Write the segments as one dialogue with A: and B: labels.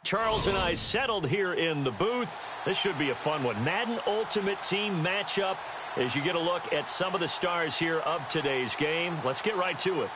A: Charles and I settled here in the booth. This should be a fun one. Madden Ultimate Team matchup as you get a look at some of the stars here of today's game. Let's get right to it.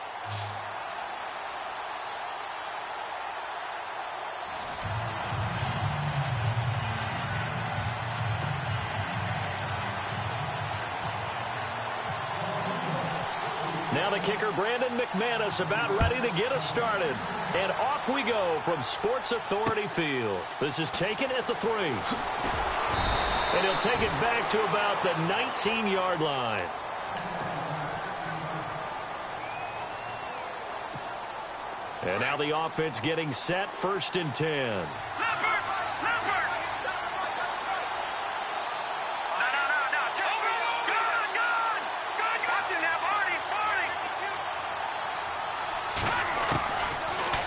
A: Now the kicker, Brandon McManus, about ready to get us started. And off we go from Sports Authority Field. This is taken at the 3. And he'll take it back to about the 19-yard line. And now the offense getting set, 1st and 10.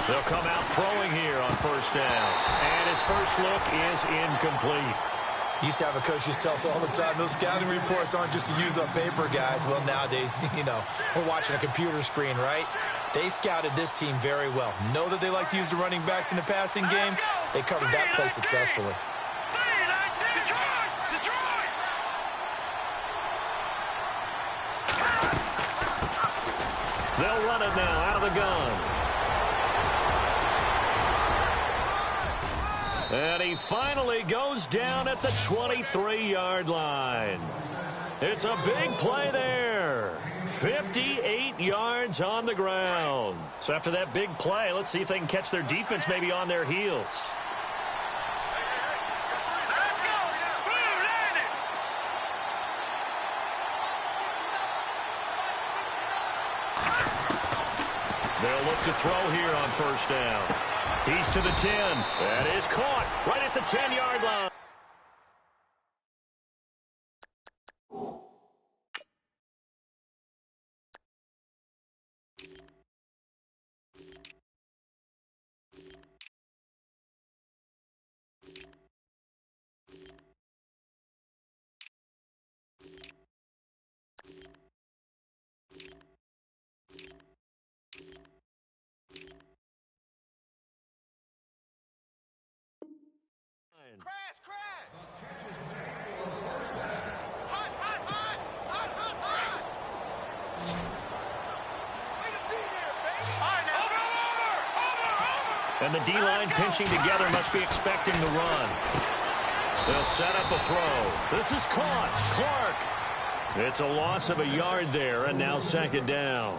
A: They'll come out throwing here on 1st down. And his first look is incomplete.
B: Used to have a coach who used to tell us all the time, those scouting reports aren't just to use up paper, guys. Well, nowadays, we're watching a computer screen, right? They scouted this team very well. Know that they like to use the running backs in the passing game. They covered that play successfully.
A: They'll run it now out of the gun. And he finally goes down at the 23-yard line. It's a big play there. 58 yards on the ground. So after that big play, let's see if they can catch their defense maybe on their heels. They'll look to throw here on 1st down. He's to the 10. That is caught right at the 10-yard line. And the D-line pinching together must be expecting the run. They'll set up a throw. This is caught. Clark. It's a loss of a yard there, and now 2nd down.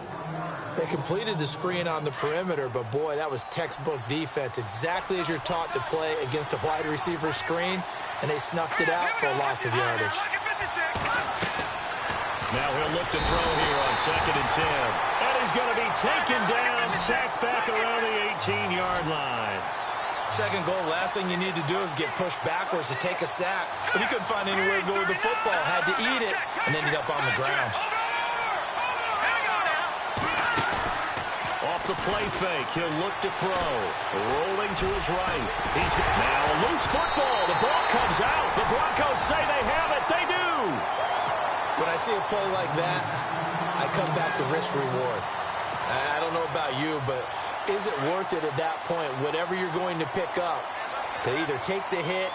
B: They completed the screen on the perimeter, but, boy, that was textbook defense. Exactly as you're taught to play against a wide receiver screen, and they snuffed it out for a loss of yardage.
A: Now he'll look to throw here on 2nd and 10. And he's going to be taken down, sacked back around the 18-yard line.
B: 2nd goal, last thing you need to do is get pushed backwards to take a sack. But he couldn't find anywhere to go with the football, had to eat it, and ended up on the ground.
A: Off the play fake, he'll look to throw. Rolling to his right. He's now a loose football. The ball comes out. The Broncos say they have it. They do.
B: When I see a play like that, I come back to risk-reward. I don't know about you, but is it worth it at that point, whatever you're going to pick up, to either take the hit,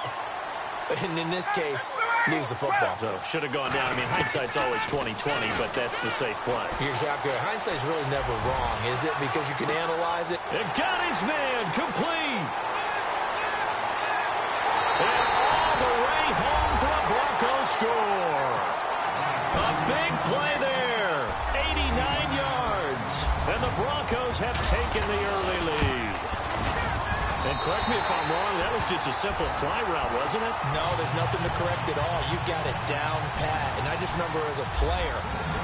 B: and in this case, lose the football?
A: So, should have gone down. I mean, hindsight's always 20/20, but that's the safe play.
B: You're exactly right. Hindsight's really never wrong, is it? Because you can analyze it.
A: It got his man complete. And all the way home for a Broncos score. A big play there. 89 yards. And the Broncos have taken the early lead. And correct me if I'm wrong, that was just a simple fly route, wasn't it?
B: No, there's nothing to correct at all. You've got it down pat. And I just remember as a player,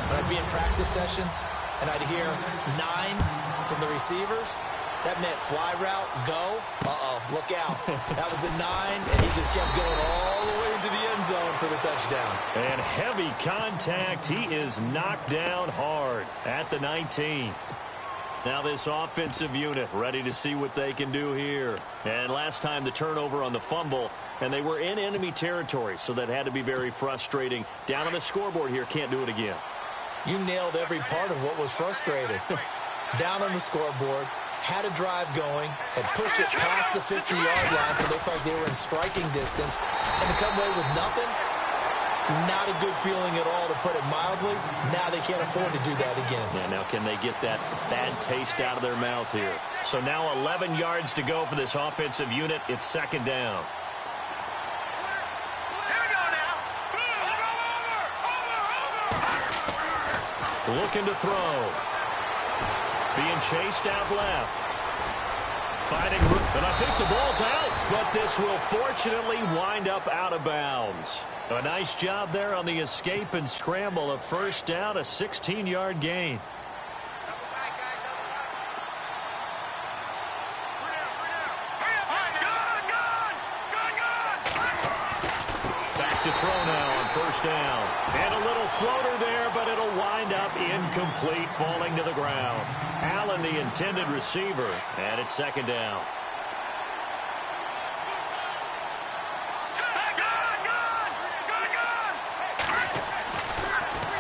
B: when I'd be in practice sessions, and I'd hear 9 from the receivers, that meant fly route, go, look out. That was the 9, and he just kept going all the way into the end zone for the touchdown.
A: And heavy contact. He is knocked down hard at the 19. Now this offensive unit ready to see what they can do here. And last time the turnover on the fumble, and they were in enemy territory, so that had to be very frustrating. Down on the scoreboard here, can't do it again.
B: You nailed every part of what was frustrating. Down on the scoreboard, had a drive going, had pushed it past the 50-yard line so they looked like they were in striking distance, and to come away with nothing, not a good feeling at all, to put it mildly. Now they can't afford to do that again.
A: Yeah, now can they get that bad taste out of their mouth here? So now 11 yards to go for this offensive unit. It's second down. Looking to throw. Being chased out left. Finding room. And I think the ball's out. But this will fortunately wind up out of bounds. A nice job there on the escape and scramble. A first down, a 16-yard gain. Back to throw now on first down. And a little floater there, but it'll wind up incomplete, falling to the ground. Allen, the intended receiver, and it's second down.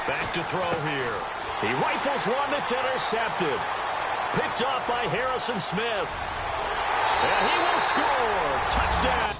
A: Back to throw here. He rifles one that's intercepted. Picked off by Harrison Smith. And he will score. Touchdown.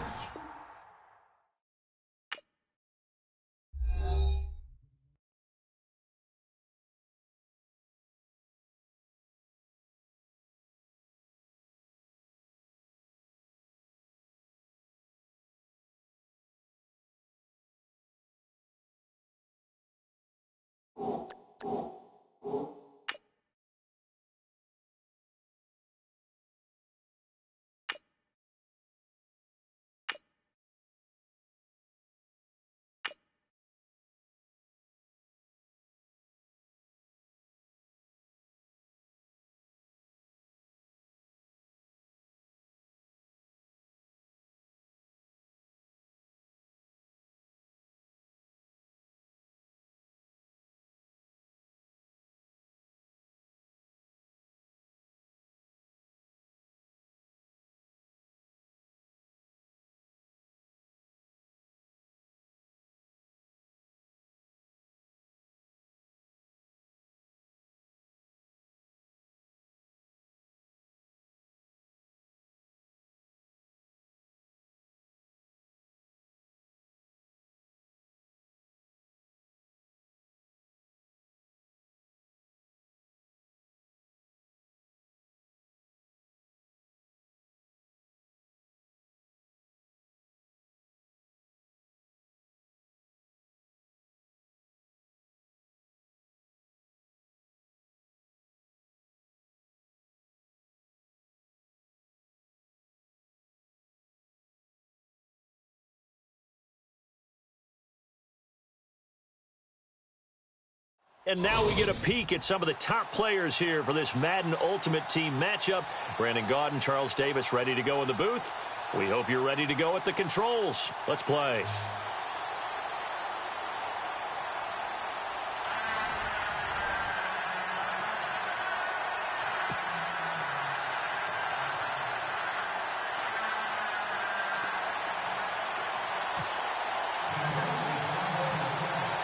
A: And now we get a peek at some of the top players here for this Madden Ultimate Team matchup. Brandon Gaudin, Charles Davis ready to go in the booth. We hope you're ready to go at the controls. Let's play.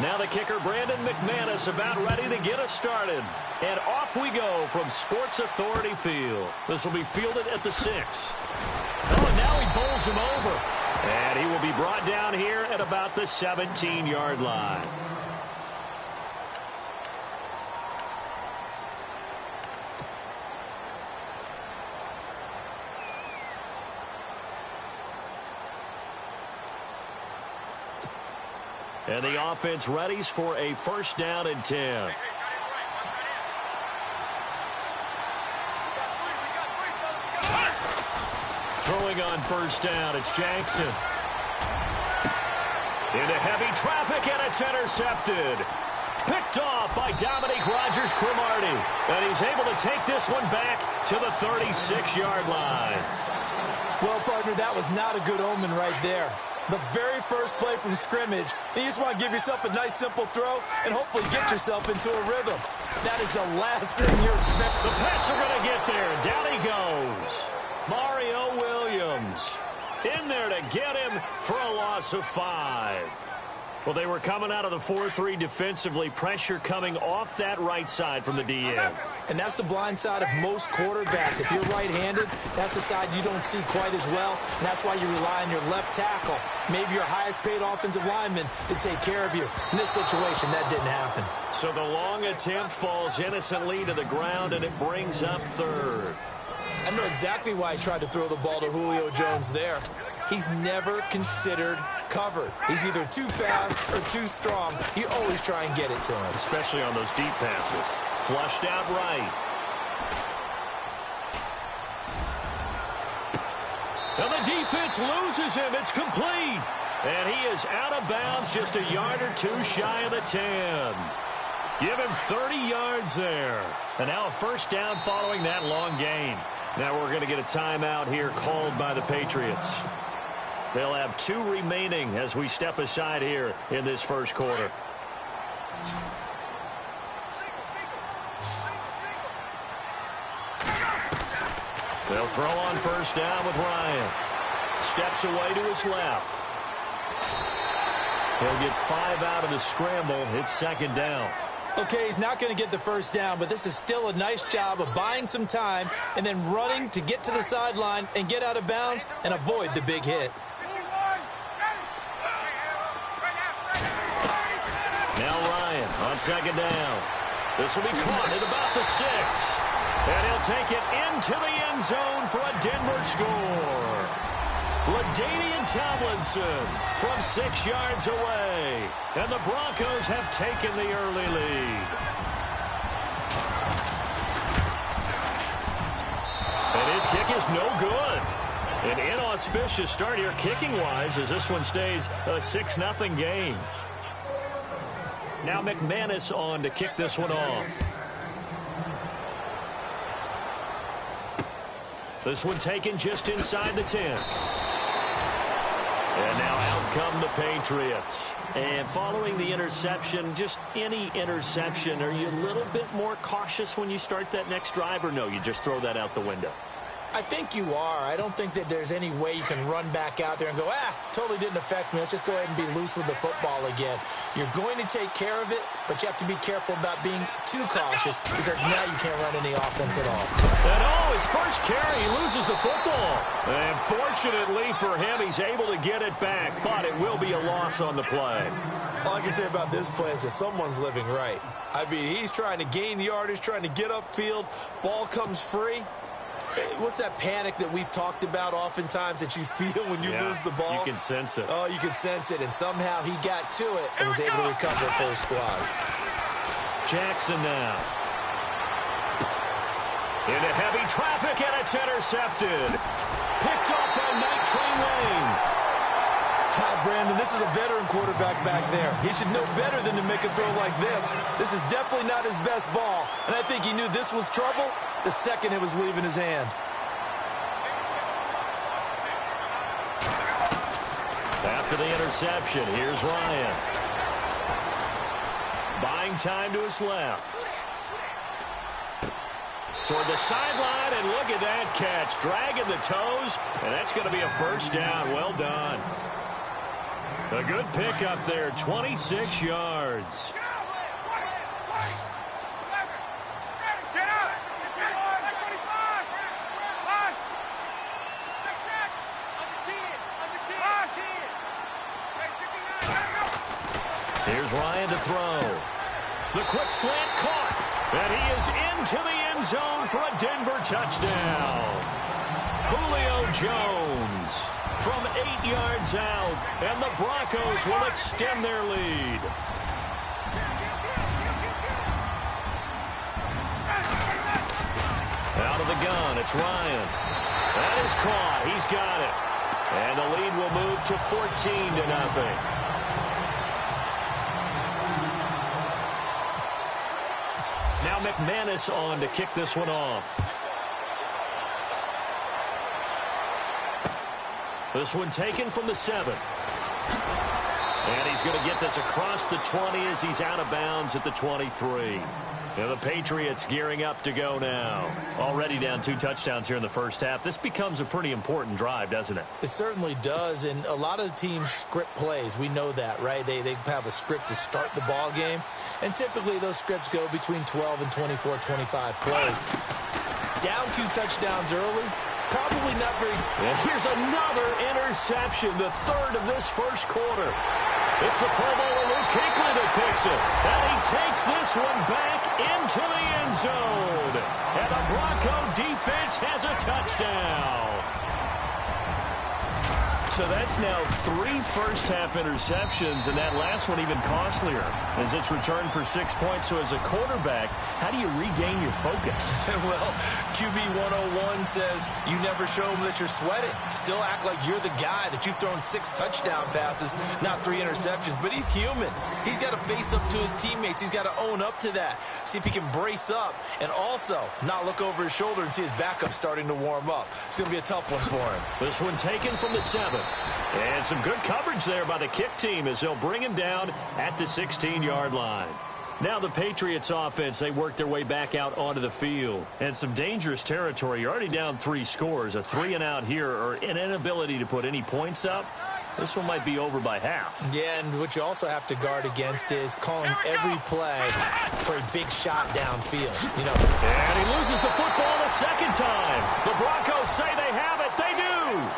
A: Now the kicker, Brandon McManus, about ready to get us started. And off we go from Sports Authority Field. This will be fielded at the 6. Oh, and now he bowls him over. And he will be brought down here at about the 17-yard line. And the offense readies for a first down and 10. Throwing on first down, it's Jackson. Into heavy traffic, and it's intercepted. Picked off by Dominique Rodgers-Cromartie. And he's able to take this one back to the 36-yard line.
B: Well, partner, that was not a good omen right there. The very first play from scrimmage, you just want to give yourself a nice, simple throw and hopefully get yourself into a rhythm. That is the last thing you're expecting.
A: The Pats are going to get there. Down he goes. Mario Williams in there to get him for a loss of 5. Well, they were coming out of the 4-3 defensively, pressure coming off that right side from the DN.
B: And that's the blind side of most quarterbacks. If you're right-handed, that's the side you don't see quite as well, and that's why you rely on your left tackle, maybe your highest-paid offensive lineman, to take care of you. In this situation, that didn't happen.
A: So the long attempt falls innocently to the ground, and it brings up third.
B: I know exactly why he tried to throw the ball to Julio Jones there. He's never considered covered. He's either too fast or too strong. You always try and get it to him.
A: Especially on those deep passes. Flushed out right. And the defense loses him. It's complete. And he is out of bounds, just a yard or two shy of the 10. Give him 30 yards there. And now a first down following that long gain. Now we're going to get a timeout here called by the Patriots. They'll have 2 remaining as we step aside here in this first quarter. They'll throw on first down with Ryan. Steps away to his left. He'll get 5 out of the scramble. It's second down.
B: Okay, he's not going to get the first down, but this is still a nice job of buying some time and then running to get to the sideline and get out of bounds and avoid the big hit.
A: Now Ryan on second down. This will be caught at about the 6. And he'll take it into the end zone for a Denver score. LaDainian Tomlinson from 6 yards away. And the Broncos have taken the early lead. And his kick is no good. An inauspicious start here kicking-wise as this one stays a 6-0 game. Now McManus on to kick this one off. This one taken just inside the 10. And now out come the Patriots. And following the interception, just any interception, are you a little bit more cautious when you start that next drive, or no, you just throw that out the window?
B: I think you are. I don't think that there's any way you can run back out there and go, totally didn't affect me. Let's just go ahead and be loose with the football again. You're going to take care of it, but you have to be careful about being too cautious because now you can't run any offense at all.
A: And his first carry, he loses the football. And fortunately for him, he's able to get it back, but it will be a loss on the play.
B: All I can say about this play is that someone's living right. I mean, he's trying to gain yardage, trying to get upfield. Ball comes free. What's that panic that we've talked about oftentimes that you feel when you lose the ball?
A: You can sense it.
B: Oh, you can sense it, and somehow he got to it and was able to recover for his squad.
A: Jackson now. Into heavy traffic, and it's intercepted. Picked off by Night Train Lane.
B: Brandon, this is a veteran quarterback back there. He should know better than to make a throw like this. This is definitely not his best ball, and I think he knew this was trouble the second it was leaving his hand.
A: After the interception, here's Ryan. Buying time to his left. Toward the sideline, and look at that catch. Dragging the toes, and that's going to be a first down. Well done. A good pick up there, 26 yards. Here's Ryan to throw. The quick slant caught. And he is into the end zone for a Denver touchdown. Julio Jones from 8 yards out. And the Broncos will extend their lead. Out of the gun, it's Ryan. That is caught. He's got it. And the lead will move to 14-0. Now McManus on to kick this one off. This one taken from the 7. And he's going to get this across the 20 as he's out of bounds at the 23. Yeah, the Patriots gearing up to go now. Already down 2 touchdowns here in the first half. This becomes a pretty important drive, doesn't it?
B: It certainly does, and a lot of the teams script plays. We know that, right? They have a script to start the ball game, and typically those scripts go between 12 and 24, 25 plays. Down 2 touchdowns early, probably not very...
A: And here's another interception, the third of this first quarter. It's the Pro Bowler Luke Kuechly that picks it. And he takes this one back into the end zone. And the Bronco defense has a touchdown. So that's now 3 first-half interceptions, and that last one even costlier as it's returned for 6 points. So as a quarterback, how do you regain your focus?
B: Well, QB 101 says you never show them that you're sweating. Still act like you're the guy, that you've thrown 6 touchdown passes, not 3 interceptions. But he's human. He's got to face up to his teammates. He's got to own up to that. See if he can brace up and also not look over his shoulder and see his backup starting to warm up. It's going to be a tough one for him.
A: This one taken from the 7. And some good coverage there by the kick team as they'll bring him down at the 16-yard line. Now the Patriots offense, they work their way back out onto the field. And some dangerous territory. You're already down 3 scores. A 3-and-out here, or an inability to put any points up. This one might be over by half.
B: Yeah, and what you also have to guard against is calling every play for a big shot downfield. You know.
A: And he loses the football a second time. The Broncos say they have it. They do.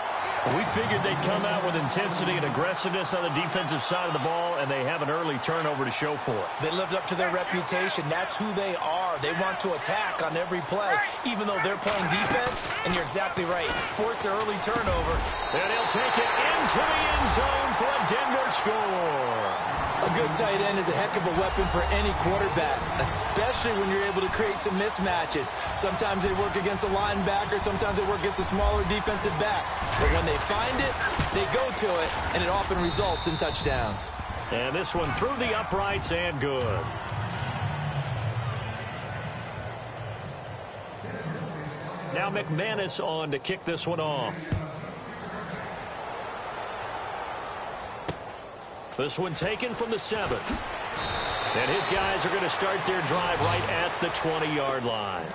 A: We figured they'd come out with intensity and aggressiveness on the defensive side of the ball, and they have an early turnover to show for it.
B: They lived up to their reputation. That's who they are. They want to attack on every play, even though they're playing defense. And you're exactly right. Force their early turnover.
A: And he'll take it into the end zone for a Denver score.
B: A good tight end is a heck of a weapon for any quarterback, especially when you're able to create some mismatches. Sometimes they work against a linebacker. Sometimes they work against a smaller defensive back. But when they find it, they go to it, and it often results in touchdowns.
A: And this one through the uprights and good. Now McManus on to kick this one off. This one taken from the 7. And his guys are going to start their drive right at the 20-yard line.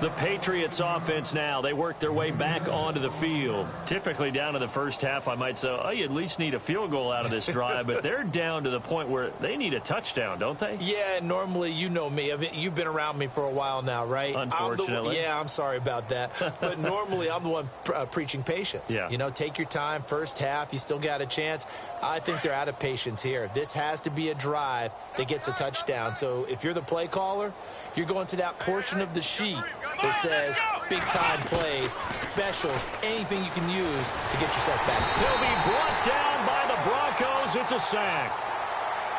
A: The Patriots offense now, they work their way back onto the field. Typically down in the first half, I might say, oh, you at least need a field goal out of this drive. But they're down to the point where they need a touchdown, don't they?
B: Yeah, normally, you know me. I mean, you've been around me for a while now, right?
A: Unfortunately.
B: I'm sorry about that. But normally, I'm the one preaching patience.
A: Yeah.
B: You know, take your time. First half, you still got a chance. I think they're out of patience here. This has to be a drive that gets a touchdown. So if you're the play caller, you're going to that portion of the sheet that says big-time plays, specials, anything you can use to get yourself back.
A: He'll be brought down by the Broncos. It's a sack.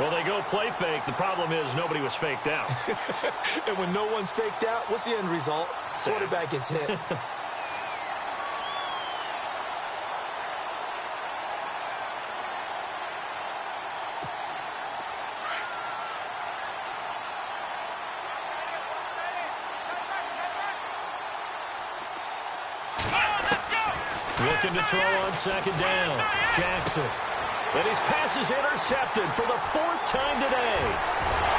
A: Well, they go play fake. The problem is nobody was faked out.
B: And when no one's faked out, what's the end result?
A: Sack.
B: Quarterback gets hit.
A: Looking to throw on second down. Jackson. And his pass is intercepted for the 4th time today.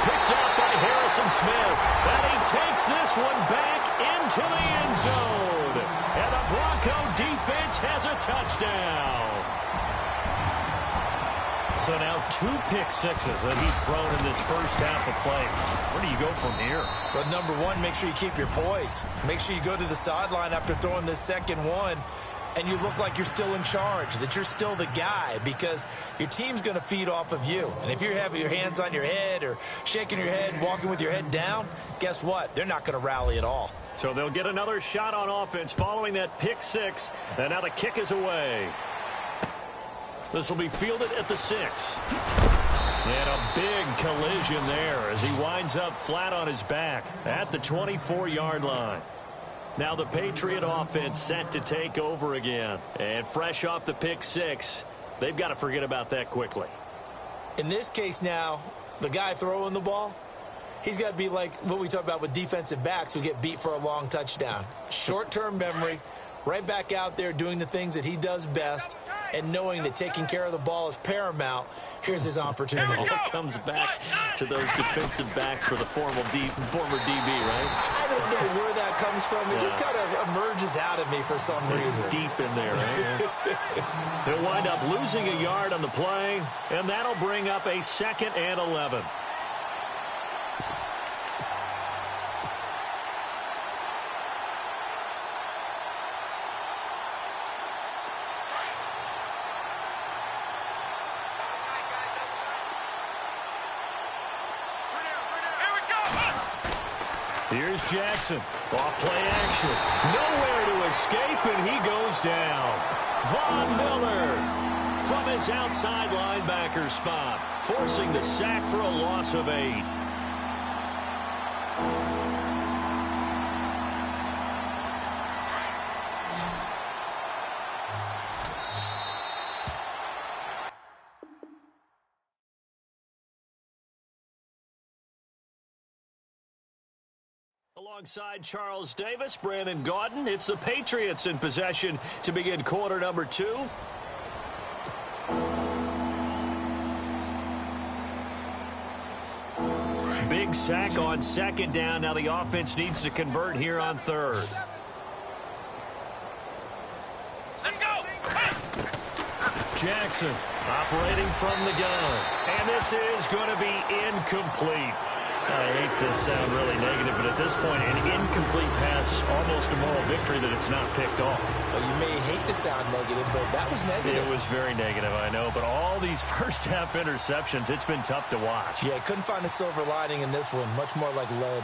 A: Picked up by Harrison Smith. And he takes this one back into the end zone. And the Bronco defense has a touchdown. So now 2 pick sixes that he's thrown in this first half of play. Where do you go from here?
B: But number one, make sure you keep your poise. Make sure you go to the sideline after throwing this second one, and you look like you're still in charge, that you're still the guy, because your team's going to feed off of you. And if you're having your hands on your head or shaking your head and walking with your head down, guess what? They're not going to rally at all.
A: So they'll get another shot on offense following that pick 6, and now the kick is away. This will be fielded at the 6. And a big collision there as he winds up flat on his back at the 24-yard line. Now the Patriot offense set to take over again. And fresh off the pick 6, they've got to forget about that quickly.
B: In this case now, the guy throwing the ball, he's got to be like what we talk about with defensive backs who get beat for a long touchdown. Short-term memory, right back out there doing the things that he does best, and knowing that taking care of the ball is paramount, here's his opportunity.
A: It comes back to those defensive backs for the former DB, right?
B: I don't know where that comes from. It just kind of emerges out of me for some reason.
A: It's deep in there, right? They'll wind up losing a yard on the play, and that'll bring up a 2nd and 11. Here's Jackson. Off play action. Nowhere to escape, and he goes down. Von Miller from his outside linebacker spot, forcing the sack for a loss of 8. Alongside Charles Davis, Brandon Gaudin, it's the Patriots in possession to begin quarter number 2. Big sack on 2nd down. Now the offense needs to convert here on 3rd.
C: Let's go!
A: Jackson operating from the gun. And this is going to be incomplete. I hate to sound really negative, but at this point, an incomplete pass, almost a moral victory that it's not picked off.
B: Well, you may hate to sound negative, but that was negative.
A: It was very negative, I know, but all these first-half interceptions, it's been tough to watch.
B: Yeah, couldn't find a silver lining in this one, much more like lead.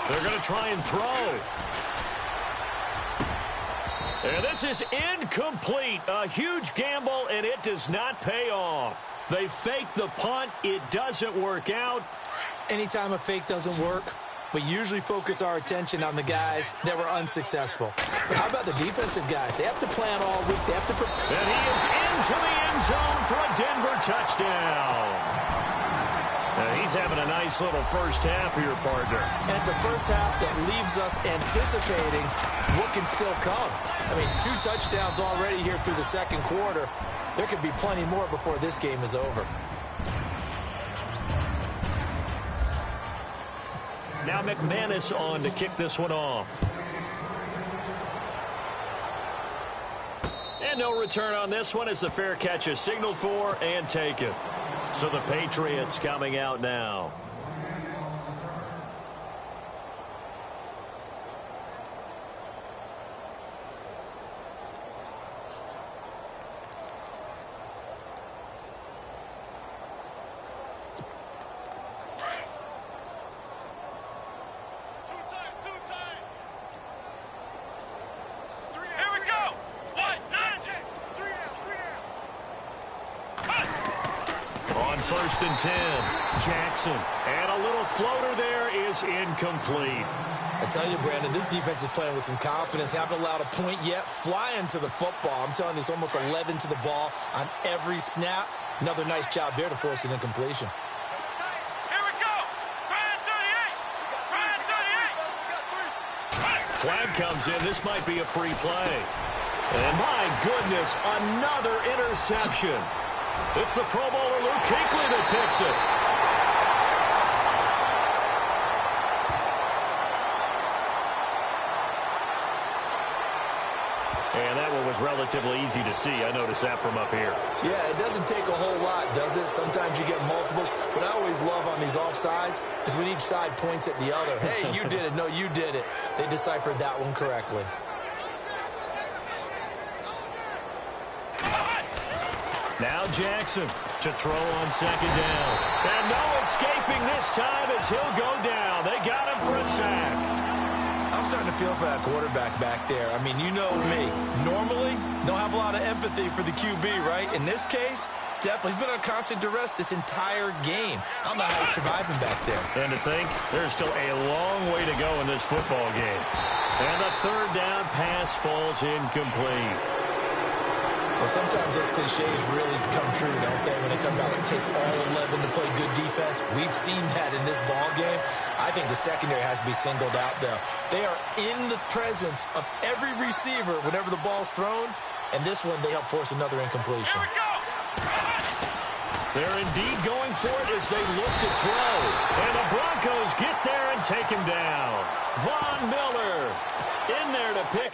A: They're going to try and throw. And this is incomplete. A huge gamble, and it does not pay off. They fake the punt. It doesn't work out.
B: Anytime a fake doesn't work, we usually focus our attention on the guys that were unsuccessful. But how about the defensive guys? They have to plan all week. They have to prepare.
A: And he is into the end zone for a Denver touchdown. He's having a nice little first half here, partner.
B: And it's a first half that leaves us anticipating what can still come. I mean, 2 touchdowns already here through the 2nd quarter. There could be plenty more before this game is over.
A: Now McManus on to kick this one off. And no return on this one as the fair catch is signaled for and taken. So the Patriots coming out now. First and 10. Jackson. And a little floater there is incomplete.
B: I tell you, Brandon, this defense is playing with some confidence. Haven't allowed a point yet. Flying to the football. I'm telling you, it's almost 11 to the ball on every snap. Another nice job there to force an incompletion.
C: Here we go. Ryan 38. Ryan 38.
A: Flag comes in. This might be a free play. And my goodness, another interception. It's the Pro Bowler Luke Kuechly that picks it. And that one was relatively easy to see. I noticed that from up here.
B: Yeah, it doesn't take a whole lot, does it? Sometimes you get multiples. What I always love on these offsides is when each side points at the other. Hey, you did it. No, you did it. They deciphered that one correctly.
A: Now Jackson to throw on 2nd down. And no escaping this time as he'll go down. They got him for a sack.
B: I'm starting to feel for that quarterback back there. I mean, you know me. Normally, don't have a lot of empathy for the QB, right? In this case, definitely. He's been on constant duress this entire game. I don't know how he's surviving back there.
A: And to think, there's still a long way to go in this football game. And the 3rd down pass falls incomplete.
B: Well, sometimes those cliches really come true, don't they? When they talk about it takes all 11 to play good defense. We've seen that in this ball game. I think the secondary has to be singled out, though. They are in the presence of every receiver whenever the ball's thrown, And this one, they help force another incompletion.
C: Here we go.
A: They're indeed going for it as they look to throw. And the Broncos get there and take him down. Von Miller in there to pick.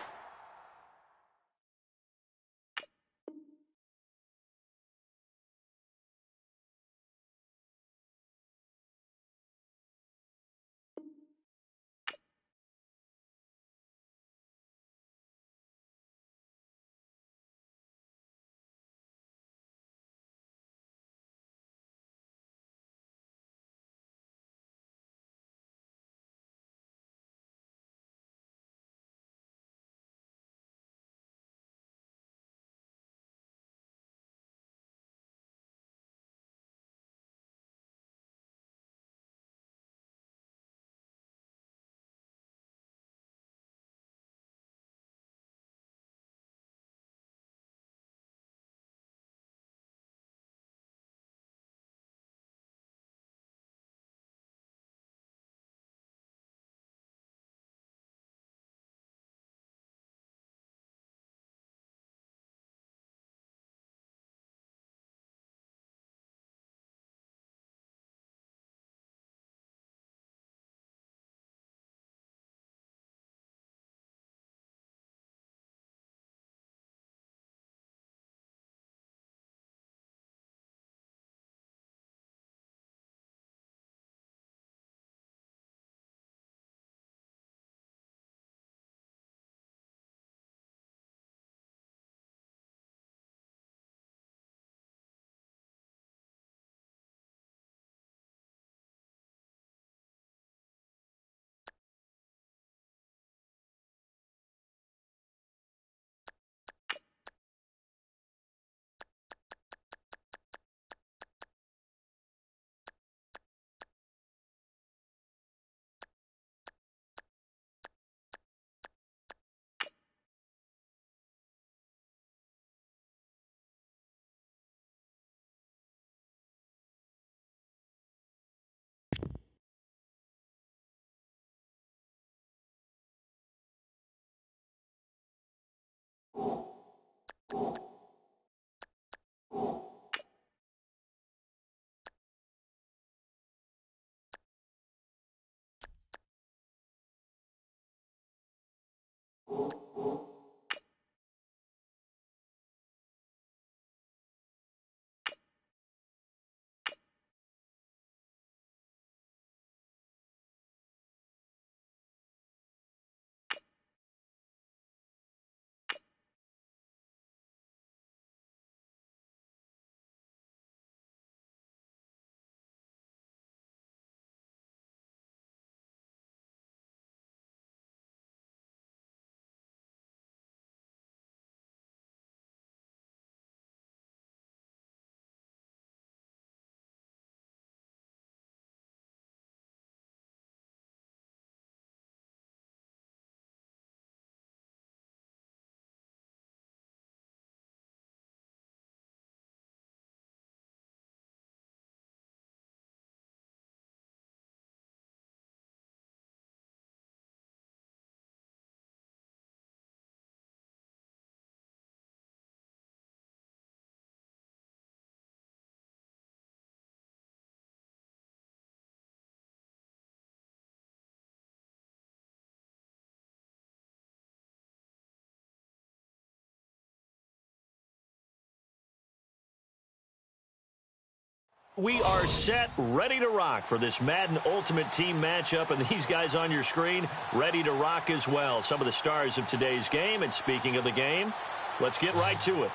A: We are set, ready to rock for this Madden Ultimate Team matchup, and these guys on your screen ready to rock as well. Some of the stars of today's game, and speaking of the game, let's get right to it.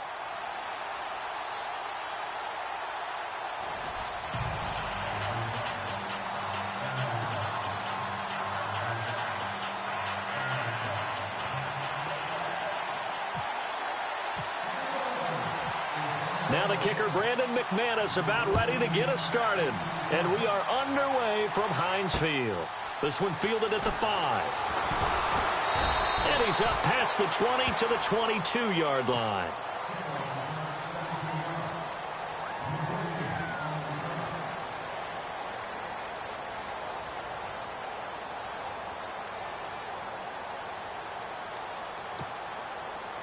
A: Now the kicker, Brandon McManus, about ready to get us started. And we are underway from Heinz Field. This one fielded at the 5. And he's up past the 20 to the 22-yard line.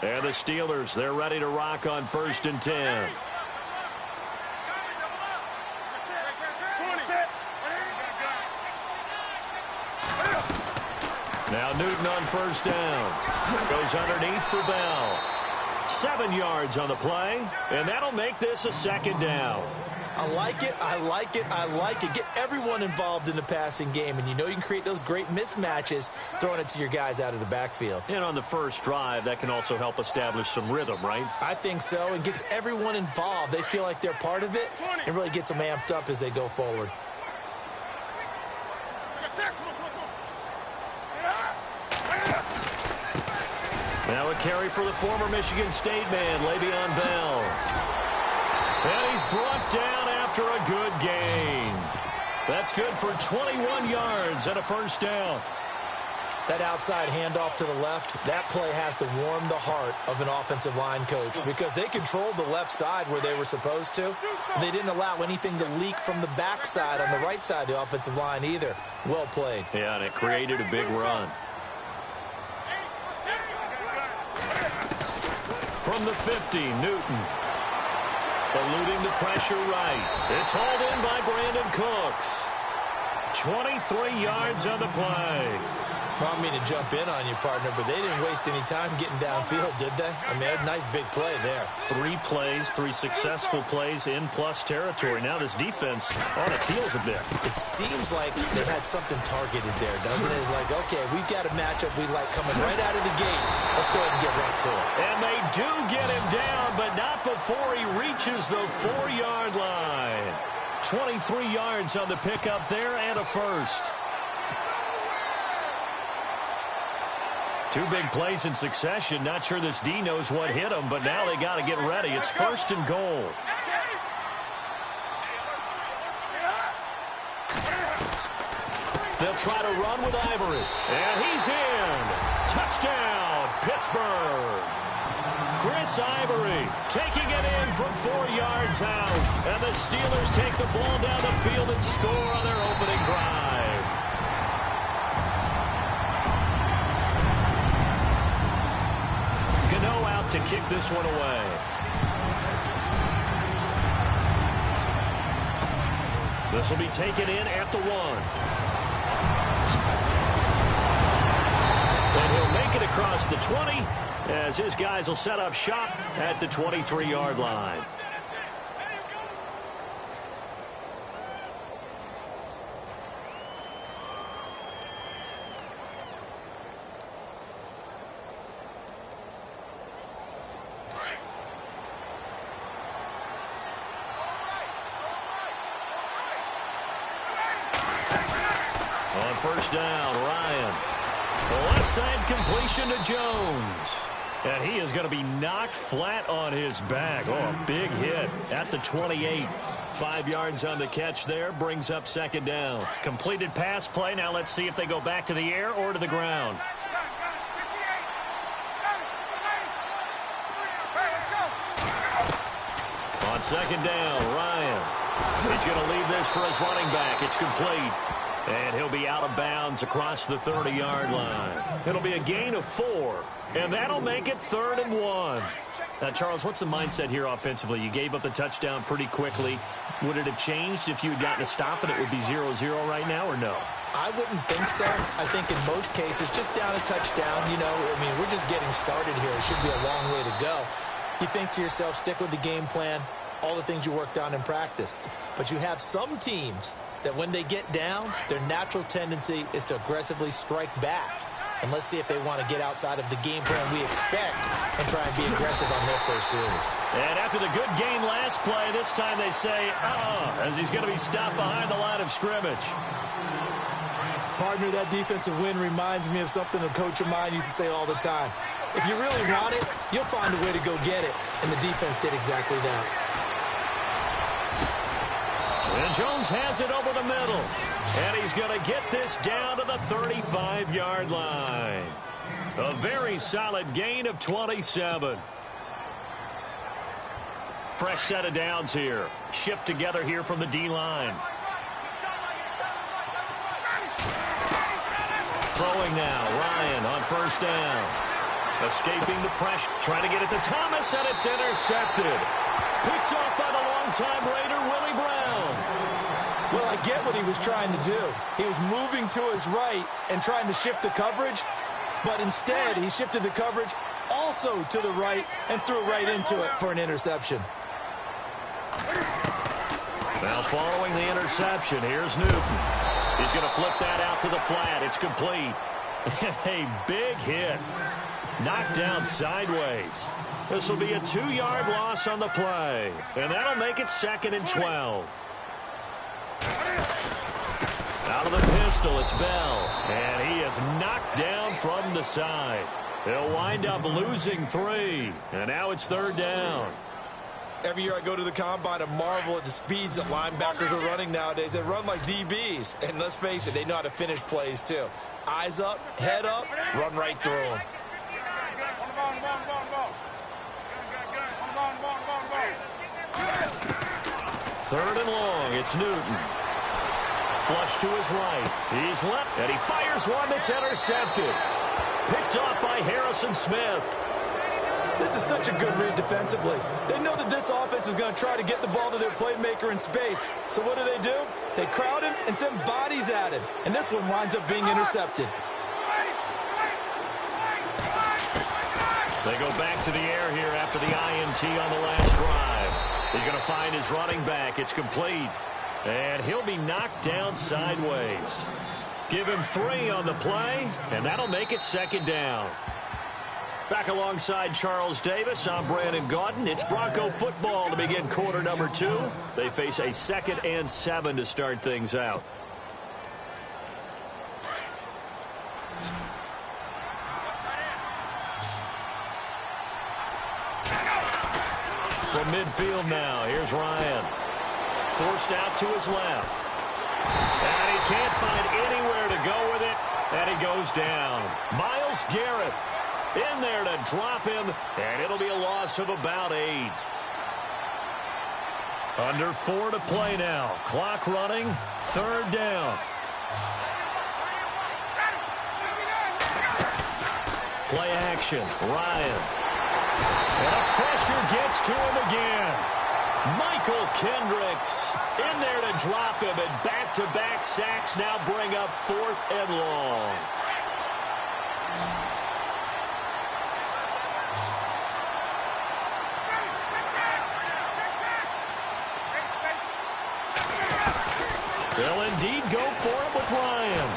A: And the Steelers, they're ready to rock on 1st and 10. Now Newton on 1st down. Goes underneath for Bell. 7 yards on the play, and that'll make this a 2nd down.
B: I like it, I like it, I like it. Get everyone involved in the passing game, and you know you can create those great mismatches throwing it to your guys out of the backfield.
A: And on the first drive, that can also help establish some rhythm, right?
B: I think so, and gets everyone involved. They feel like they're part of it, and really gets them amped up as they go forward.
A: Now a carry for the former Michigan State man, Le'Veon Bell. And he's brought down after a good gain. That's good for 21 yards and a 1st down.
B: That outside handoff to the left, that play has to warm the heart of an offensive line coach because they controlled the left side where they were supposed to. They didn't allow anything to leak from the backside on the right side of the offensive line either. Well played.
A: Yeah, and it created a big run. From the 50, Newton. Eluding the pressure right. It's hauled in by Brandon Cooks. 23 yards on the play.
B: I don't mean to jump in on you, partner, but they didn't waste any time getting downfield, did they? I mean, a nice big play there.
A: 3 plays, 3 successful plays in plus territory. Now this defense on its heels a bit.
B: It seems like they had something targeted there, doesn't it? It's like, okay, we've got a matchup we like coming right out of the gate. Let's go ahead and get right to it.
A: And they do get him down, but not before he reaches the 4-yard line. 23 yards on the pickup there and a 1st. 2 big plays in succession. Not sure this D knows what hit him, but now they got to get ready. It's 1st and goal. They'll try to run with Ivory. And he's in. Touchdown, Pittsburgh. Chris Ivory taking it in from 4 yards out. And the Steelers take the ball down the field and score on their opening drive. Out to kick this one away. This will be taken in at the 1. And he'll make it across the 20 as his guys will set up shop at the 23-yard line. On 1st down, Ryan. The left side completion to Jones. And he is going to be knocked flat on his back. Oh, a big hit at the 28. 5 yards on the catch there. Brings up 2nd down. Completed pass play. Now let's see if they go back to the air or to the ground. On 2nd down, Ryan. He's going to leave this for his running back. It's complete. And he'll be out of bounds across the 30-yard line. It'll be a gain of 4. And that'll make it 3rd and 1. Now, Charles, what's the mindset here offensively? You gave up the touchdown pretty quickly. Would it have changed if you had gotten a stop and it would be 0-0 right now, or no?
B: I wouldn't think so. I think in most cases, just down a touchdown, you know, I mean, we're just getting started here. It should be a long way to go. You think to yourself, stick with the game plan, all the things you worked on in practice. But you have some teams that when they get down, their natural tendency is to aggressively strike back. And let's see if they want to get outside of the game plan we expect and try and be aggressive on their first series.
A: And after the good gain last play, this time they say, as he's going to be stopped behind the line of scrimmage.
B: Partner, that defensive win reminds me of something a coach of mine used to say all the time. If you really want it, you'll find a way to go get it. And the defense did exactly that.
A: And Jones has it over the middle. And he's going to get this down to the 35-yard line. A very solid gain of 27. Fresh set of downs here. Shift together here from the D-line. Throwing now, Ryan on 1st down. Escaping the pressure. Trying to get it to Thomas, and it's intercepted. Picked off by the longtime Raider, Willie Brown.
B: Well, I get what he was trying to do. He was moving to his right and trying to shift the coverage, but instead he shifted the coverage also to the right and threw right into it for an interception.
A: Now following the interception, here's Newton. He's going to flip that out to the flat. It's complete. A big hit. Knocked down sideways. This will be a 2-yard loss on the play. And that'll make it 2nd and 12. Out of the pistol, it's Bell. And he is knocked down from the side. He'll wind up losing 3. And now it's 3rd down.
B: Every year I go to the combine and marvel at the speeds that linebackers are running nowadays. They run like DBs. And let's face it, they know how to finish plays too. Eyes up, head up, run right through them.
A: 3rd and long, it's Newton. Flush to his right. He's left, and he fires one that's intercepted. Picked off by Harrison Smith.
B: This is such a good read defensively. They know that this offense is going to try to get the ball to their playmaker in space. So what do? They crowd him and send bodies at him. And this one winds up being intercepted.
A: They go back to the air here after the INT on the last drive. He's going to find his running back. It's complete. And he'll be knocked down sideways. Give him 3 on the play, and that'll make it 2nd down. Back alongside Charles Davis, I'm Brandon Gaudin. It's Bronco football to begin quarter number 2. They face a 2nd and 7 to start things out. From midfield now, here's Ryan. Forced out to his left. And he can't find anywhere to go with it, and he goes down. Myles Garrett in there to drop him, and it'll be a loss of about 8. Under 4 to play now. Clock running, 3rd down. Play action, Ryan. And pressure gets to him again. Michael Kendricks in there to drop him, and back-to-back sacks now bring up 4th and long. They'll indeed go for it with Ryan.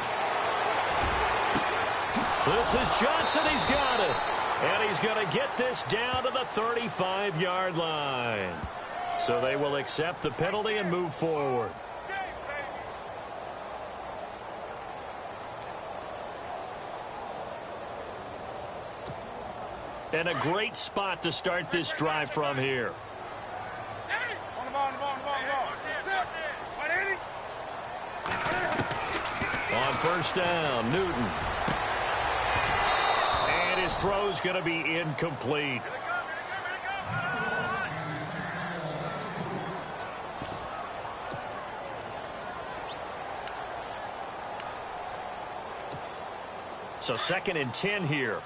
A: This is Johnson. He's got it. And he's going to get this down to the 35-yard line. So they will accept the penalty and move forward. And a great spot to start this drive from here. On 1st down, Newton. And his throw's going to be incomplete. So 2nd and 10 here.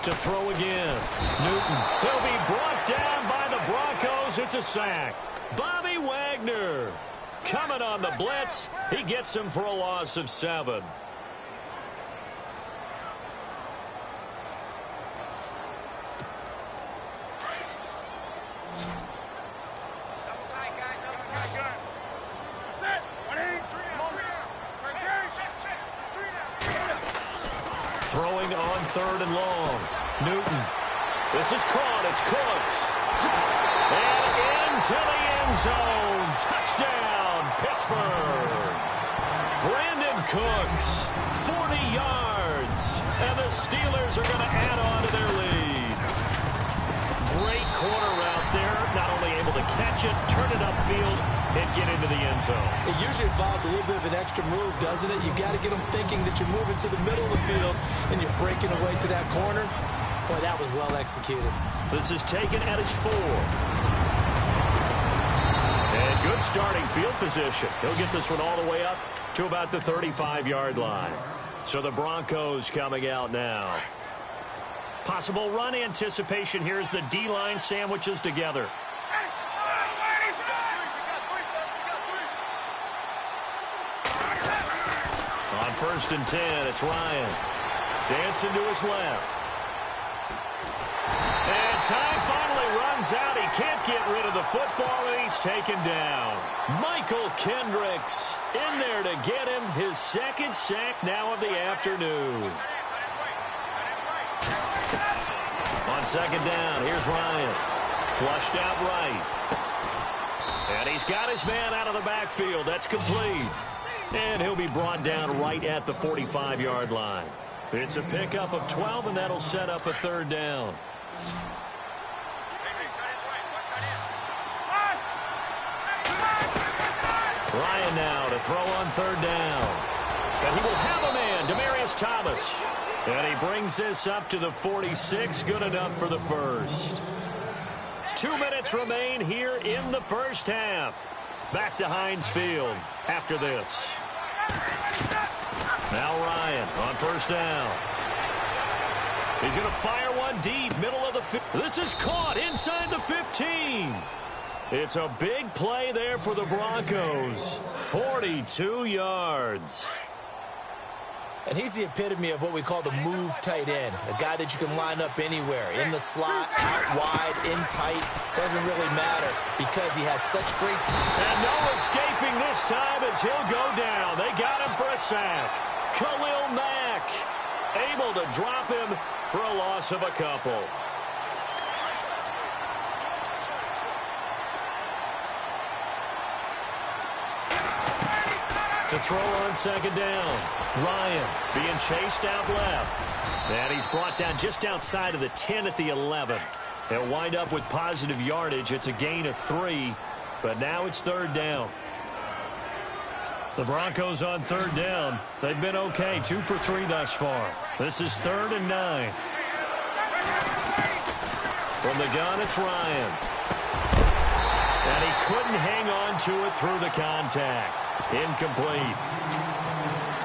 A: To throw again. Newton. He'll be brought down by the Broncos. It's a sack. Bobby Wagner coming on the blitz. He gets him for a loss of 7. Throwing on 3rd and long. Newton. This is caught. It's Cooks. And into the end zone. Touchdown, Pittsburgh. Brandon Cooks, 40 yards. And the Steelers are going to add on to their lead. Great corner route there. Not only able to catch it, turn it upfield, and get into the end zone.
B: It usually involves a little bit of an extra move, doesn't it? You got to get them thinking that you're moving to the middle of the field and you're breaking away to that corner. Boy, that was well executed.
A: This is taken at its 4. And good Good starting field position. He'll get this one all the way up to about the 35-yard line. So the Broncos coming out now. Possible run anticipation here as the D-line sandwiches together. On 1st and 10, it's Ryan. Dancing to his left. And time finally runs out. He can't get rid of the football, and he's taken down. Michael Kendricks in there to get him his second sack now of the afternoon. On 2nd down, here's Ryan. Flushed out right. And he's got his man out of the backfield. That's complete. And he'll be brought down right at the 45-yard line. It's a pickup of 12, and that'll set up a 3rd down. Ryan now to throw on 3rd down. And he will have a man, Demaryius Thomas. And he brings this up to the 46, good enough for the first. 2 minutes remain here in the first half. Back to Heinz Field after this. Now Ryan on 1st down. He's going to fire one deep, middle of the field. This is caught inside the 15. It's a big play there for the Broncos. 42 yards.
B: And he's the epitome of what we call the move tight end. A guy that you can line up anywhere. In the slot, out wide, in tight. Doesn't really matter because he has such great speed.
A: And no escaping this time as he'll go down. They got him for a sack. Khalil Mack able to drop him for a loss of a couple. To throw on 2nd down. Ryan being chased out left. And he's brought down just outside of the 10 at the 11. They'll wind up with positive yardage. It's a gain of 3, but now it's 3rd down. The Broncos on 3rd down. They've been okay, 2 for 3 thus far. This is 3rd and 9. From the gun, it's Ryan. And he couldn't hang on to it through the contact. Incomplete.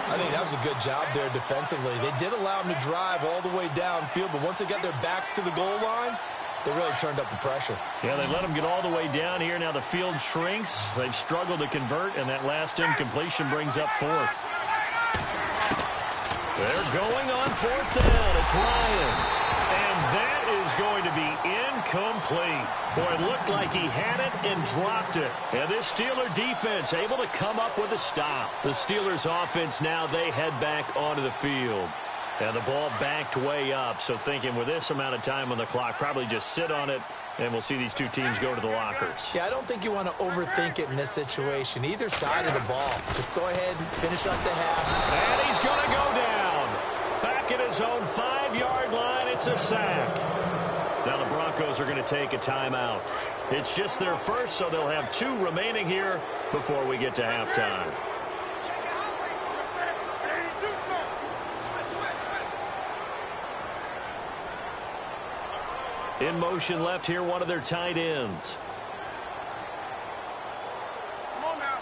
B: I think that was a good job there defensively. They did allow him to drive all the way downfield, but once they got their backs to the goal line, they really turned up the pressure.
A: Yeah, they let him get all the way down here. Now the field shrinks. They've struggled to convert, and that last incompletion brings up 4th. They're going on 4th down. It's Ryan. And that is going to be incomplete. Boy, it looked like he had it and dropped it. And this Steeler defense able to come up with a stop. The Steelers offense now, they head back onto the field. And the ball backed way up. So thinking with this amount of time on the clock, probably just sit on it, and we'll see these two teams go to the lockers.
B: Yeah, I don't think you want to overthink it in this situation. Either side of the ball. Just go ahead and finish up the half.
A: And he's going to go down. Back at his own 5-yard line, it's a sack. Now the Broncos are going to take a timeout. It's just their first, so they'll have 2 remaining here before we get to halftime. In motion left here, one of their tight ends.
C: Come on now.